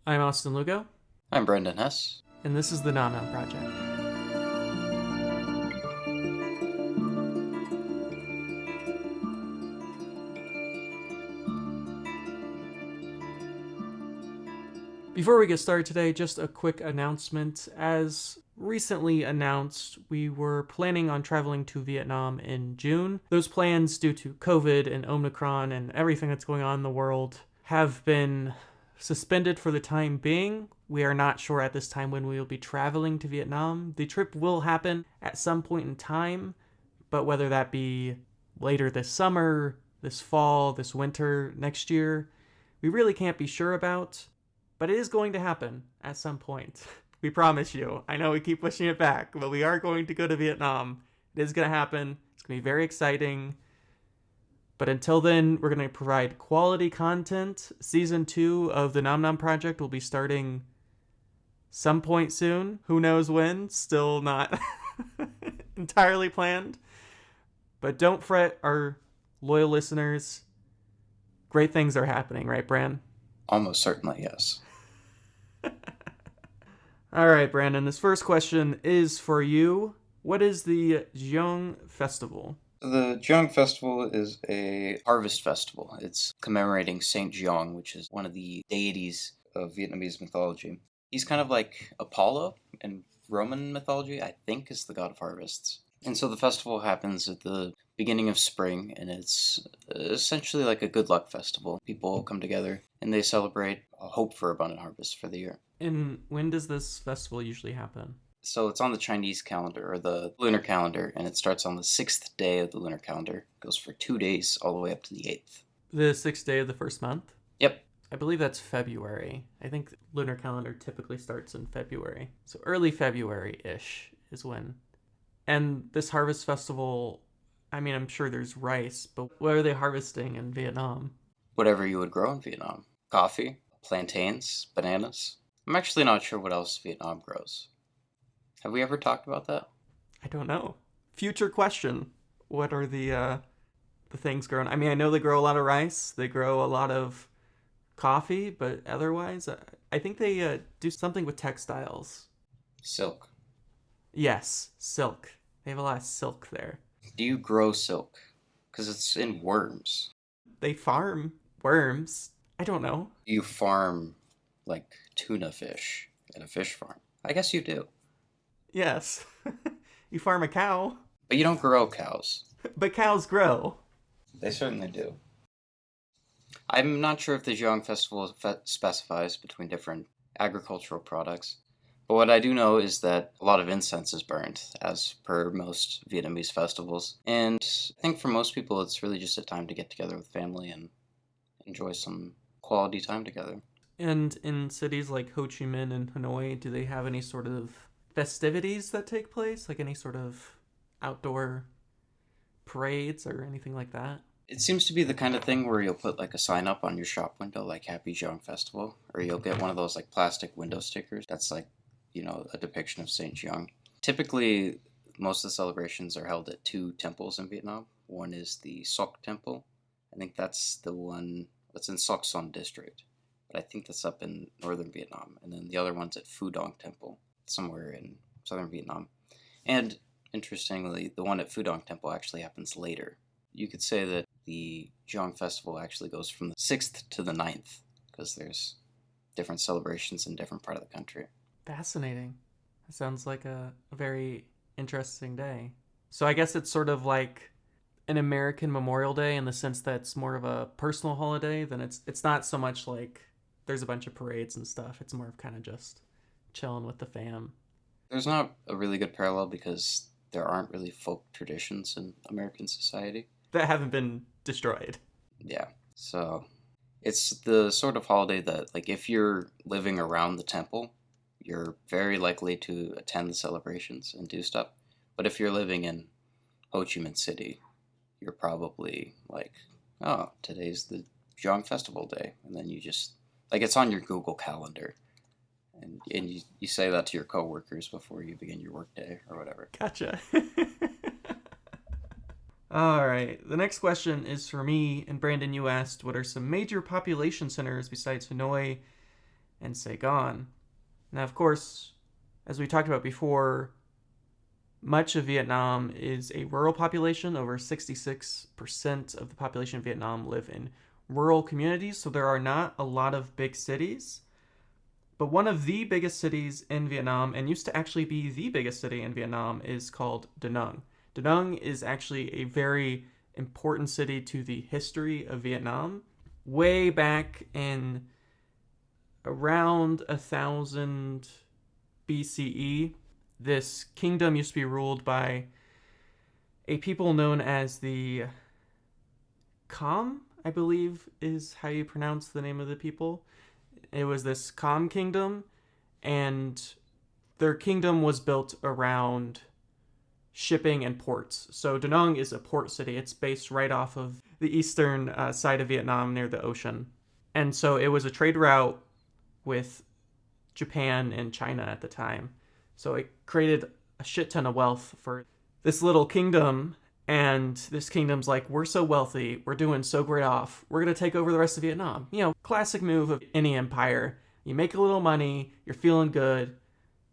I'm Austin Lugo, I'm Brendan Hess. and this is the Nom Nom Project. Before we get started today, just a quick announcement. As recently announced, we were planning on traveling to Vietnam in June. Those plans, due to COVID and Omicron and everything that's going on in the world, have been suspended for the time being. We are not sure at this time when we will be traveling to Vietnam. The trip will happen at some point in time, but whether that be later this summer, this fall, this winter, next year, we really can't be sure about. But it is going to happen at some point. We promise you. I know we keep pushing it back, but we are going to go to Vietnam. It is going to happen. It's going to be very exciting. But until then, we're going to provide quality content. Season 2 of the Nom Nom Project will be starting some point soon. Who knows when? Still not entirely planned. But don't fret, our loyal listeners. Great things are happening, right, Bran? Almost certainly, yes. All right, Brandon, this first question is for you. What is the Jung Festival? The Jung Festival is a harvest festival. It's commemorating Saint Jung, which is one of the deities of Vietnamese mythology. He's kind of like Apollo in Roman mythology, I think, is the god of harvests. And so the festival happens at the beginning of spring, and it's essentially like a good luck festival. People come together and they celebrate a hope for abundant harvest for the year. And when does this festival usually happen? So it's on the Chinese calendar, or the lunar calendar, and it starts on the 6th day of the lunar calendar. It goes for 2 days all the way up to the 8th. The 6th day of the first month? Yep. I believe that's February. I think lunar calendar typically starts in February. So early February-ish is when. And this harvest festival, I mean, I'm sure there's rice, but what are they harvesting in Vietnam? Whatever you would grow in Vietnam. Coffee, plantains, bananas. I'm actually not sure what else Vietnam grows. Have we ever talked about that? I don't know. Future question. What are the things grown? I mean, I know they grow a lot of rice. They grow a lot of coffee, but otherwise, I think they do something with textiles. Silk. Yes, silk. They have a lot of silk there. Do you grow silk? Because it's in worms. They farm worms. I don't know. You farm, like, tuna fish at a fish farm. I guess you do. Yes. You farm a cow. But you don't grow cows. But cows grow. They certainly do. I'm not sure if the Jung Festival specifies between different agricultural products, but what I do know is that a lot of incense is burned, as per most Vietnamese festivals. And I think for most people, it's really just a time to get together with family and enjoy some quality time together. And in cities like Ho Chi Minh and Hanoi, do they have any sort of festivities that take place? Like any sort of outdoor parades or anything like that? It seems to be the kind of thing where you'll put like a sign up on your shop window, like Happy Jung Festival, or you'll get one of those like plastic window stickers that's like, a depiction of Saint Jung. Typically, most of the celebrations are held at 2 temples in Vietnam. One is the Sok Temple. I think that's the one that's in Sok Son district, but I think that's up in northern Vietnam. And then the other one's at Phu Dong Temple, somewhere in southern Vietnam. And interestingly, the one at Phu Dong Temple actually happens later. You could say that the Jung Festival actually goes from the 6th to the 9th, because there's different celebrations in different part of the country. Fascinating. That sounds like a very interesting day. So I guess it's sort of like an American Memorial Day in the sense that it's more of a personal holiday than it's not so much like there's a bunch of parades and stuff. It's more of kind of just chilling with the fam. There's not a really good parallel because there aren't really folk traditions in American society that haven't been destroyed. Yeah. So it's the sort of holiday that, like, if you're living around the temple, you're very likely to attend the celebrations and do stuff. But if you're living in Ho Chi Minh City, you're probably like, oh, today's the Jung Festival Day. And then you just, like, it's on your Google Calendar. And you say that to your coworkers before you begin your workday or whatever. Gotcha. All right. The next question is for me. And Brandon, you asked, what are some major population centers besides Hanoi and Saigon. Now, of course, as we talked about before, much of Vietnam is a rural population. Over 66% of the population of Vietnam live in rural communities, so there are not a lot of big cities. But one of the biggest cities in Vietnam, and used to actually be the biggest city in Vietnam, is called Da Nang. Da Nang is actually a very important city to the history of Vietnam. Way back in around 1000 BCE, this kingdom used to be ruled by a people known as the Kham, I believe is how you pronounce the name of the people. It was this Kham kingdom, and their kingdom was built around shipping and ports. So Da Nang is a port city. It's based right off of the eastern side of Vietnam near the ocean. And so it was a trade route with Japan and China at the time. So it created a shit ton of wealth for this little kingdom. And this kingdom's like, we're so wealthy, we're doing so great off, we're going to take over the rest of Vietnam. You know, classic move of any empire. You make a little money, you're feeling good,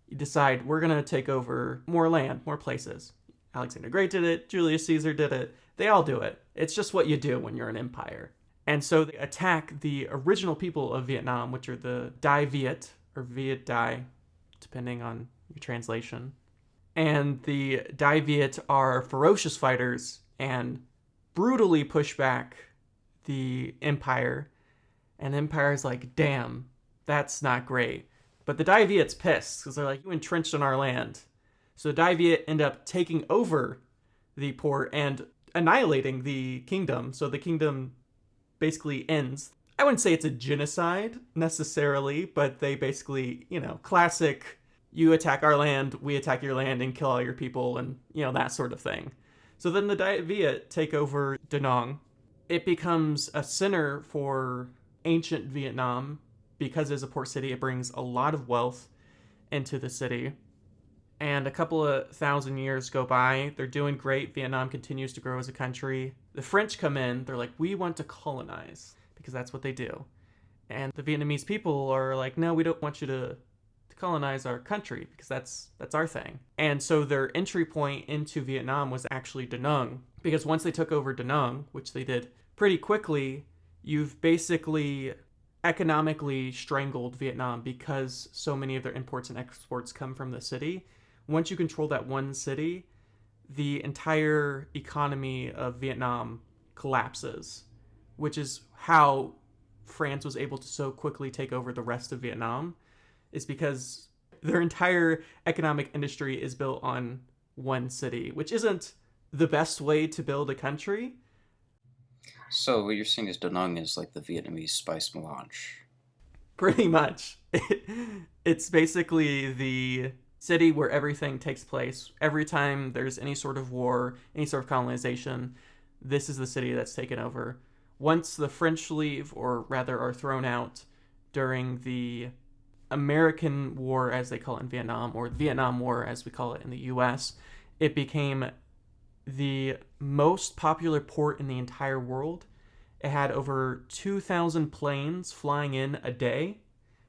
you decide we're going to take over more land, more places. Alexander the Great did it, Julius Caesar did it, they all do it. It's just what you do when you're an empire. And so they attack the original people of Vietnam, which are the Dai Viet, or Viet Dai, depending on your translation. And the Dai Viet are ferocious fighters and brutally push back the Empire. And the Empire's like, damn, that's not great. But the Dai Viet's pissed because they're like, you entrenched on our land. So the Dai Viet end up taking over the port and annihilating the kingdom. So the kingdom basically ends. I wouldn't say it's a genocide necessarily, but they basically, classic, you attack our land, we attack your land and kill all your people, and, that sort of thing. So then the Dai Viet take over Da Nang. It becomes a center for ancient Vietnam because as a port city, it brings a lot of wealth into the city. And a couple of thousand years go by. They're doing great. Vietnam continues to grow as a country. The French come in. They're like, we want to colonize because that's what they do. And the Vietnamese people are like, no, we don't want you to colonize our country because that's our thing. And so their entry point into Vietnam was actually Da Nang, because once they took over Da Nang, which they did pretty quickly, you've basically economically strangled Vietnam because so many of their imports and exports come from the city. Once you control that one city, the entire economy of Vietnam collapses, which is how France was able to so quickly take over the rest of Vietnam, is because their entire economic industry is built on one city, which isn't the best way to build a country. So what you're saying is Da Nang is like the Vietnamese spice melange. Pretty much. It's basically the city where everything takes place. Every time there's any sort of war, any sort of colonization, this is the city that's taken over. Once the French leave, or rather are thrown out during the American War, as they call it in Vietnam, or the Vietnam War, as we call it in the US, it became the most popular port in the entire world. It had over 2,000 planes flying in a day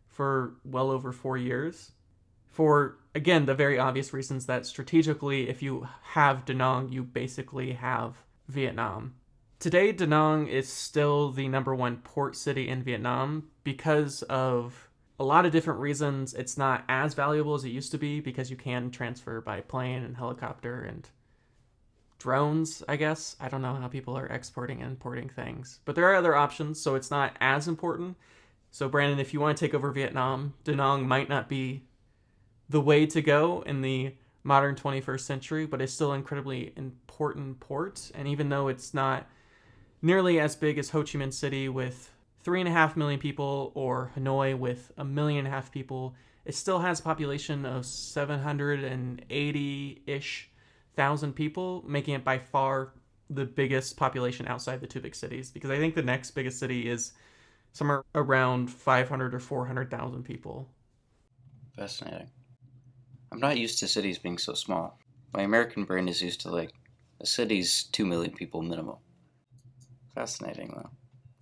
for well over 4 years. For, again, the very obvious reasons that strategically, if you have Da Nang, you basically have Vietnam. Today, Da Nang is still the number one port city in Vietnam because of a lot of different reasons. It's not as valuable as it used to be because you can transfer by plane and helicopter and drones, I guess. I don't know how people are exporting and importing things, but there are other options, so it's not as important. So Brandon, if you want to take over Vietnam, Da Nang might not be the way to go in the modern 21st century, but it's still an incredibly important port. And even though it's not nearly as big as Ho Chi Minh City with 3.5 million people, or Hanoi with 1.5 million people, it still has a population of 780-ish thousand people, making it by far the biggest population outside the two big cities, because I think the next biggest city is somewhere around 500 or 400,000 people. Fascinating. I'm not used to cities being so small. My American brain is used to like a city's 2 million people minimum. Fascinating though.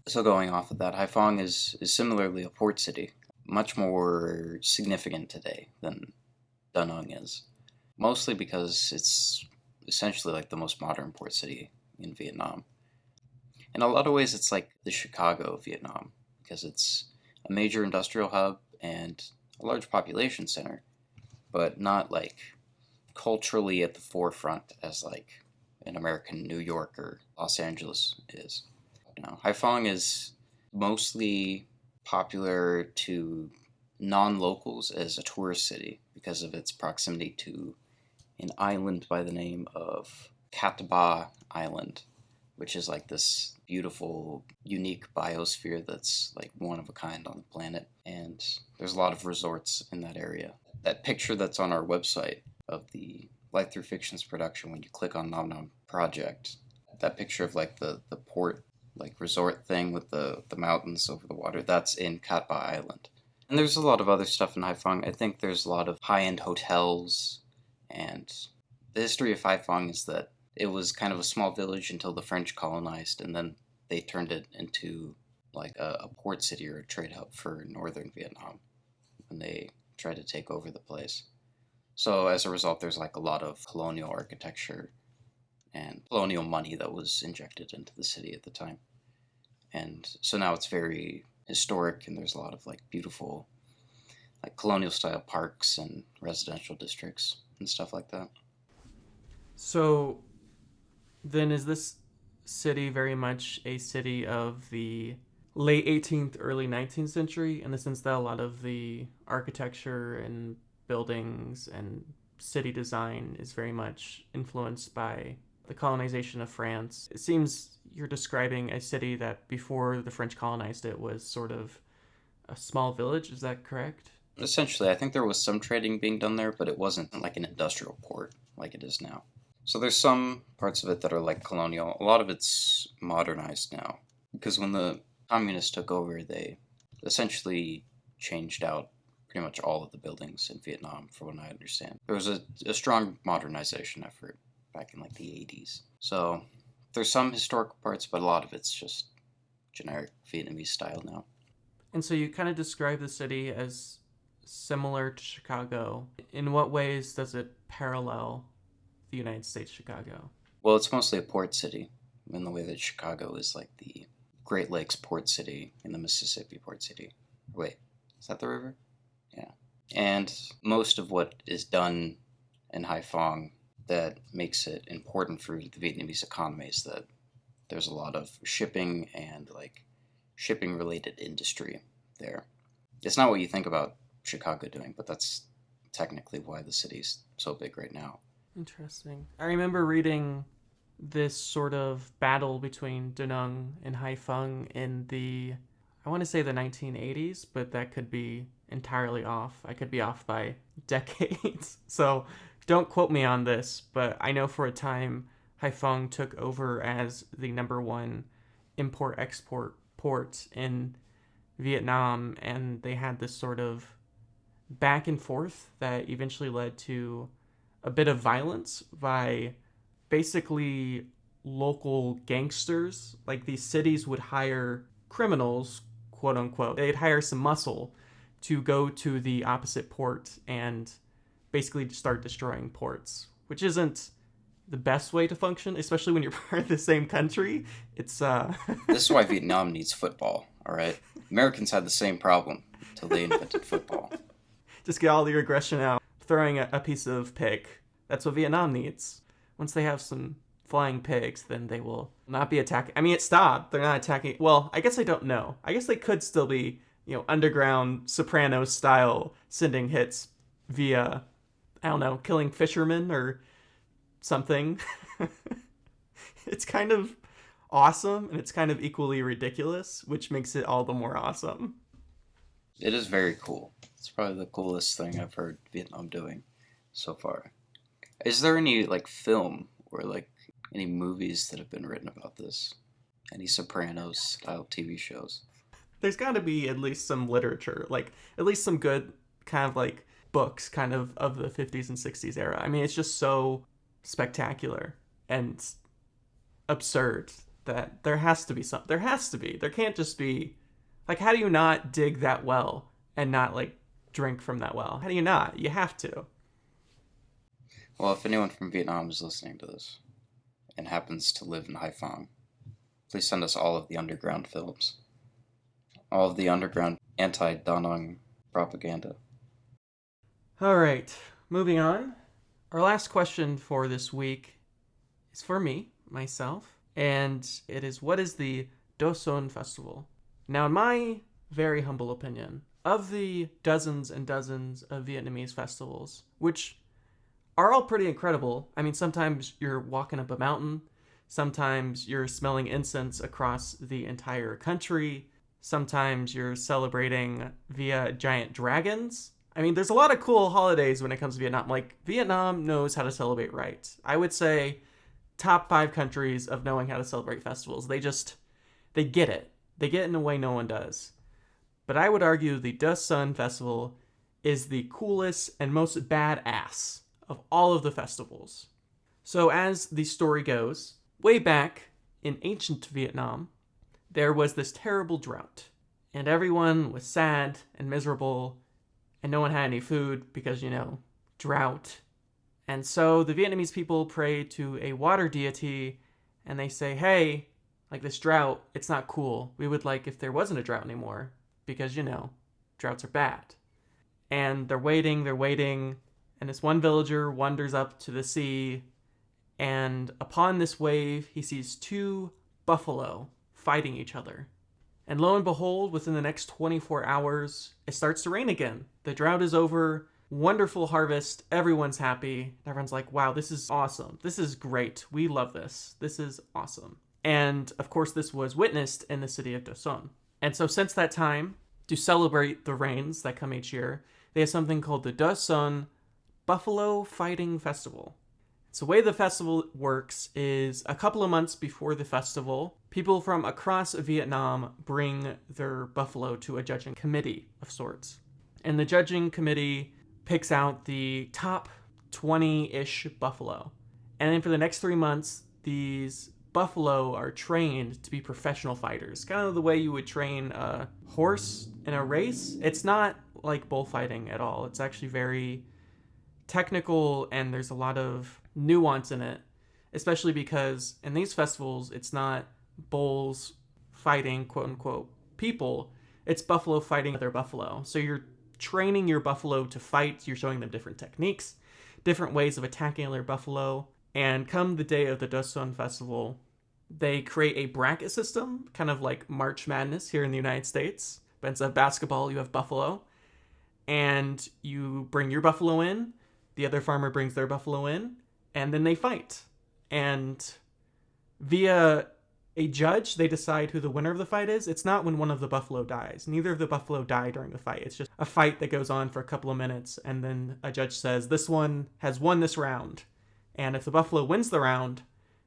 So going off of that, Haiphong is similarly a port city. much more significant today than Da Nang is. Mostly because it's essentially like the most modern port city in Vietnam. In a lot of ways, it's like the Chicago of Vietnam because it's a major industrial hub and a large population center, but not like culturally at the forefront as like an American New York or Los Angeles is. Haiphong is mostly popular to non-locals as a tourist city because of its proximity to an island by the name of Cat Ba Island, which is like this beautiful, unique biosphere that's like one of a kind on the planet. And there's a lot of resorts in that area. That picture that's on our website of the Life Through Fictions production, when you click on Nom Nom Project, that picture of like the port, like resort thing with the mountains over the water, that's in Cat Ba Island. And there's a lot of other stuff in Haiphong. I think there's a lot of high-end hotels, and the history of Haiphong is that it was kind of a small village until the French colonized, and then they turned it into like a port city or a trade hub for northern Vietnam when they tried to take over the place. So as a result, there's like a lot of colonial architecture and colonial money that was injected into the city at the time. And so now it's very historic, and there's a lot of like beautiful like colonial style parks and residential districts and stuff like that. So then is this city very much a city of the late 18th, early 19th century, in the sense that a lot of the architecture and buildings and city design is very much influenced by the colonization of France? It seems you're describing a city that before the French colonized it was sort of a small village. Is that correct? Essentially, I think there was some trading being done there, but it wasn't like an industrial port like it is now. So there's some parts of it that are like colonial. A lot of it's modernized now because when the communists took over, they essentially changed out pretty much all of the buildings in Vietnam, from what I understand. There was a strong modernization effort back in like the 80s. So there's some historical parts, but a lot of it's just generic Vietnamese style now. And so you kind of describe the city as similar to Chicago. In what ways does it parallel the United States Chicago? Well, it's mostly a port city in the way that Chicago is like the Great Lakes port city and the Mississippi port city. Wait, is that the river? Yeah. And most of what is done in Haiphong that makes it important for the Vietnamese economy is that there's a lot of shipping and like shipping related industry there. It's not what you think about Chicago doing, but that's technically why the city's so big right now. Interesting. I remember reading this sort of battle between Da Nang and Haiphong in I want to say the 1980s, but that could be entirely off. I could be off by decades. So don't quote me on this, but I know for a time Haiphong took over as the number one import-export port in Vietnam, and they had this sort of back and forth that eventually led to a bit of violence by basically local gangsters. Like these cities would hire criminals, quote unquote. They'd hire some muscle to go to the opposite port and basically start destroying ports, which isn't the best way to function, especially when you're part of the same country. It's This is why Vietnam needs football, all right? Americans had the same problem until they invented football. Just get all your aggression out, throwing a piece of pig. That's what Vietnam needs. Once they have some flying pigs, then they will not be attacking. I mean, it stopped. They're not attacking. Well, I guess I don't know. I guess they could still be, underground Sopranos style sending hits via, I don't know, killing fishermen or something. It's kind of awesome, and it's kind of equally ridiculous, which makes it all the more awesome. It is very cool. It's probably the coolest thing I've heard Vietnam doing so far. Is there any like film or like any movies that have been written about this? Any Sopranos style TV shows? There's got to be at least some literature, like at least some good kind of like books kind of the 50s and 60s era. I mean, it's just so spectacular and absurd that there has to be some. There has to be. There can't just be like, how do you not dig that well and not like drink from that well? How do you not? You have to. Well, if anyone from Vietnam is listening to this and happens to live in Haiphong, please send us all of the underground films. All of the underground anti-Da Nang propaganda. All right, moving on. Our last question for this week is for me, myself, and it is, what is the Doson Festival? Now, in my very humble opinion, of the dozens and dozens of Vietnamese festivals, which are all pretty incredible. I mean, sometimes you're walking up a mountain, sometimes you're smelling incense across the entire country, sometimes you're celebrating via giant dragons. I mean, there's a lot of cool holidays when it comes to Vietnam. Like, Vietnam knows how to celebrate right. I would say top 5 countries of knowing how to celebrate festivals. They get it. They get it in a way no one does. But I would argue the Doson Festival is the coolest and most badass of all of the festivals. So as the story goes, way back in ancient Vietnam, there was this terrible drought. And everyone was sad and miserable, and no one had any food because, drought. And so the Vietnamese people pray to a water deity, and they say, hey, like this drought, it's not cool. We would like if there wasn't a drought anymore, because, droughts are bad. And they're waiting, and this one villager wanders up to the sea, and upon this wave, he sees 2 buffalo fighting each other. And lo and behold, within the next 24 hours, it starts to rain again. The drought is over, wonderful harvest, everyone's happy. Everyone's like, wow, this is awesome. This is great. We love this. This is awesome. And of course, this was witnessed in the city of Doson. And so since that time, to celebrate the rains that come each year, they have something called the Doson Buffalo Fighting Festival. So the way the festival works is a couple of months before the festival, people from across Vietnam bring their buffalo to a judging committee of sorts. And the judging committee picks out the top 20-ish buffalo. And then for the next 3 months, these buffalo are trained to be professional fighters. Kind of the way you would train a horse in a race. It's not like bullfighting at all. It's actually very technical, and there's a lot of nuance in it, especially because in these festivals, it's not bulls fighting, quote unquote, people. It's buffalo fighting other buffalo. So you're training your buffalo to fight. You're showing them different techniques, different ways of attacking other buffalo. And come the day of the Doson Festival, they create a bracket system, kind of like March Madness here in the United States. But instead of basketball, you have buffalo. And you bring your buffalo in, the other farmer brings their buffalo in, and then they fight. And via a judge, they decide who the winner of the fight is. It's not when one of the buffalo dies. Neither of the buffalo die during the fight. It's just a fight that goes on for a couple of minutes, and then a judge says, this one has won this round. And if the buffalo wins the round,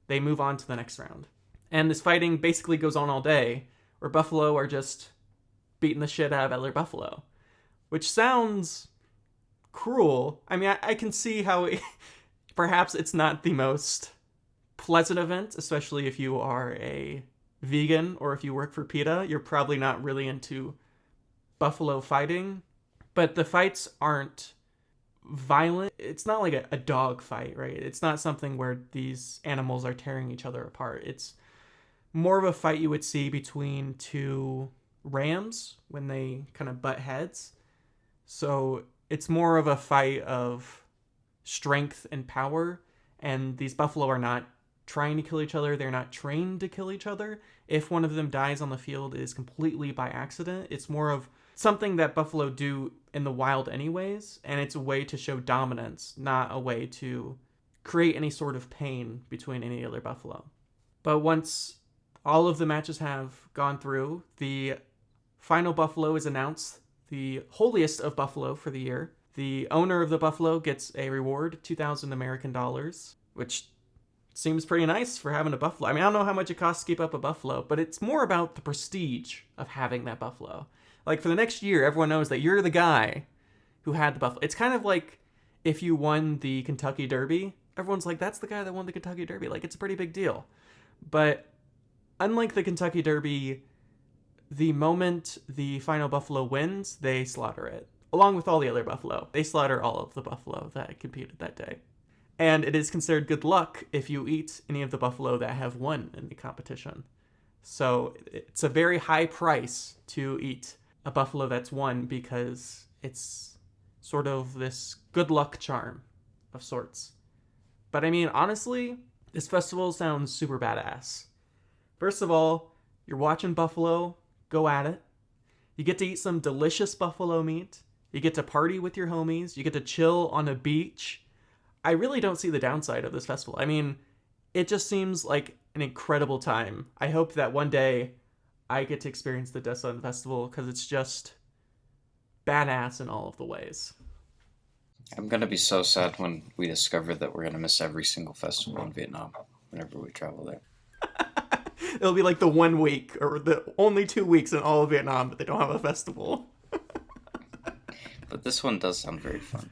they move on to the next round. And this fighting basically goes on all day, where buffalo are just beating the shit out of other buffalo. Which sounds cruel. I mean, I can see how perhaps it's not the most pleasant event, especially if you are a vegan or if you work for PETA. You're probably not really into buffalo fighting. But the fights aren't violent. It's not like a dog fight, right? It's not something where these animals are tearing each other apart. It's more of a fight you would see between 2 rams when they kind of butt heads. So it's more of a fight of strength and power, and these buffalo are not trying to kill each other. They're not trained to kill each other. If one of them dies on the field, it is completely by accident. It's more of something that buffalo do in the wild anyways, and it's a way to show dominance, not a way to create any sort of pain between any other buffalo. But once all of the matches have gone through, the final buffalo is announced, the holiest of buffalo for the year. The owner of the buffalo gets a reward, 2,000 American dollars, which seems pretty nice for having a buffalo. I mean, I don't know how much it costs to keep up a buffalo, but it's more about the prestige of having that buffalo. Like, for the next year, everyone knows that you're the guy who had the buffalo. It's kind of like if you won the Kentucky Derby. Everyone's like, that's the guy that won the Kentucky Derby. Like, it's a pretty big deal. But unlike the Kentucky Derby, the moment the final buffalo wins, they slaughter it, along with all the other buffalo. They slaughter all of the buffalo that competed that day. And it is considered good luck if you eat any of the buffalo that have won in the competition. So it's a very high price to eat a buffalo that's won because it's sort of this good luck charm of sorts. But I mean, honestly, this festival sounds super badass. First of all, you're watching buffalo go at it. You get to eat some delicious buffalo meat. You get to party with your homies. You get to chill on a beach. I really don't see the downside of this festival. I mean, it just seems like an incredible time. I hope that one day I get to experience the Doson Festival because it's just badass in all of the ways. I'm going to be so sad when we discover that we're going to miss every single festival in Vietnam whenever we travel there. It'll be like the 1 week or the only 2 weeks in all of Vietnam that they don't have a festival. But this one does sound very fun.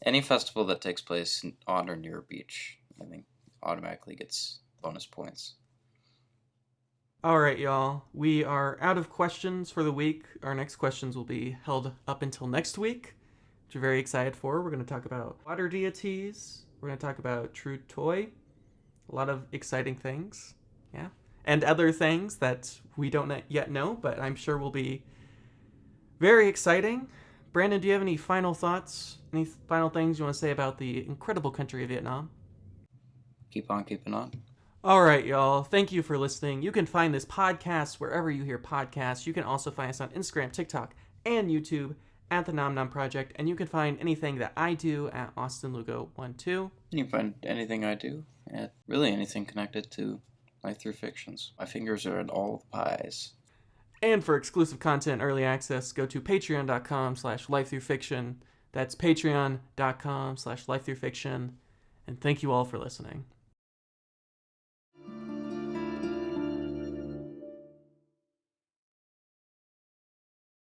Any festival that takes place on or near a beach, I think, automatically gets bonus points. All right, y'all. We are out of questions for the week. Our next questions will be held up until next week, which we're very excited for. We're going to talk about water deities. We're going to talk about True Toy. A lot of exciting things. Yeah. And other things that we don't yet know, but I'm sure will be very exciting. Brandon, do you have any final thoughts? Any final things you want to say about the incredible country of Vietnam? Keep on keeping on. All right, y'all. Thank you for listening. You can find this podcast wherever you hear podcasts. You can also find us on Instagram, TikTok, and YouTube at the Nom Nom Project. And you can find anything that I do at AustinLugo12. You can find anything I do at really anything connected to Life Through Fictions. My fingers are in all the pies. And for exclusive content, early access, go to patreon.com/lifethroughfiction. That's patreon.com/lifethroughfiction. And thank you all for listening.